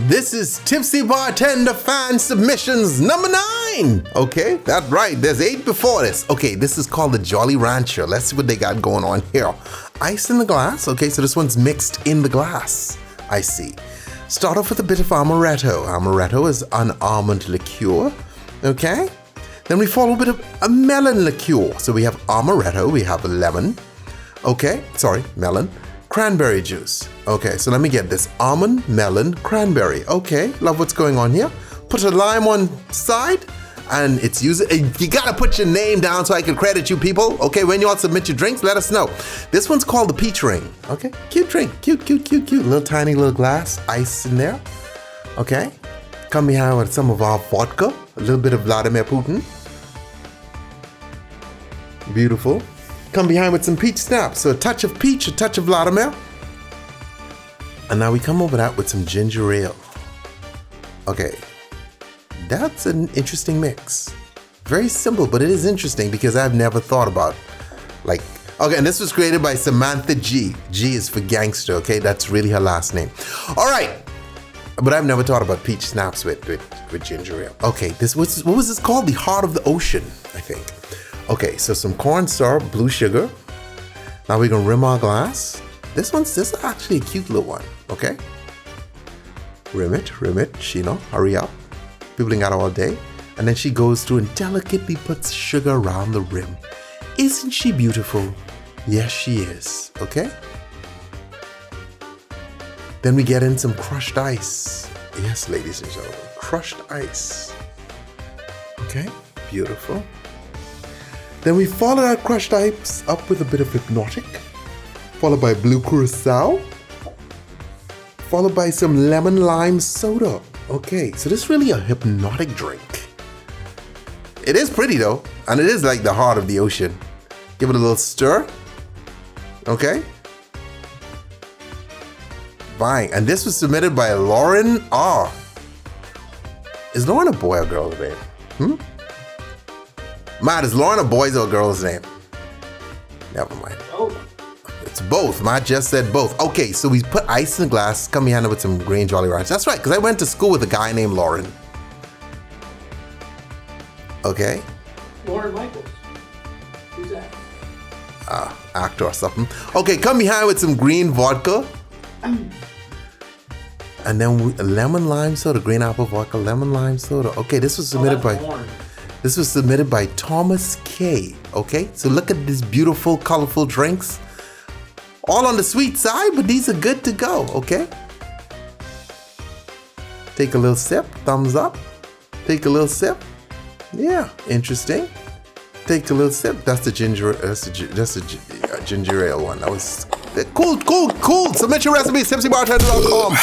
This is Tipsy Bartender fan submissions number 9. Okay, that's right. There's 8 before this. Okay, this is called the Jolly Rancher. Let's see what they got going on here. Ice in the glass. Okay, so this one's mixed in the glass. I see. Start off with a bit of amaretto. Amaretto is an almond liqueur. Okay. Then we follow a bit of a melon liqueur. So we have amaretto, we have lemon. Okay, sorry, melon. Cranberry juice. Okay, so let me get this. Almond, melon, cranberry. Okay, love what's going on here. Put a lime on side, and it's using. You gotta put your name down so I can credit you, people. Okay, when you all submit your drinks, let us know. This one's called the peach ring. Okay, cute drink, cute. Little tiny little glass, ice in there. Okay, come behind with some of our vodka, a little bit of Vladimir Putin. Beautiful. Come behind with some peach snaps. So a touch of peach, a touch of Vladimir. And now we come over that with some ginger ale. Okay, that's an interesting mix. Very simple, but it is interesting because I've never thought about okay, and this was created by Samantha G. G is for gangster, okay? That's really her last name. All right, but I've never thought about peach snaps with ginger ale. Okay, what was this called? The Heart of the Ocean, I think. Okay, so some corn syrup, blue sugar. Now we're gonna rim our glass. This is actually a cute little one, okay? Rim it, Sheena, hurry up. People ain't got all day. And then she goes through and delicately puts sugar around the rim. Isn't she beautiful? Yes, she is, okay? Then we get in some crushed ice. Yes, ladies and gentlemen, crushed ice. Okay, beautiful. Then we follow that crushed ice up with a bit of hypnotic, followed by blue curacao, followed by some lemon lime soda. Okay, so this is really a hypnotic drink. It is pretty though, and it is like the heart of the ocean. Give it a little stir. Okay. Fine, and this was submitted by Lauren R. Is Lauren a boy or girl's name? Matt, is Lauren a boy's or girl's name? Never mind. Oh. It's both. Matt just said both. Okay, so we put ice in the glass. Come behind it with some green Jolly Ranchers. That's right, because I went to school with a guy named Lauren. Okay. Lauren Michaels. Who's that? Actor or something. Okay, come behind with some green vodka. And then lemon lime soda, green apple vodka, lemon lime soda. Okay, this was submitted by Thomas K. Okay, so look at these beautiful, colorful drinks. All on the sweet side, but these are good to go, okay? Take a little sip, thumbs up. Take a little sip. Yeah, interesting. Take a little sip. That's the ginger ale one. That was cool. Submit your recipes, tipsybartender.com.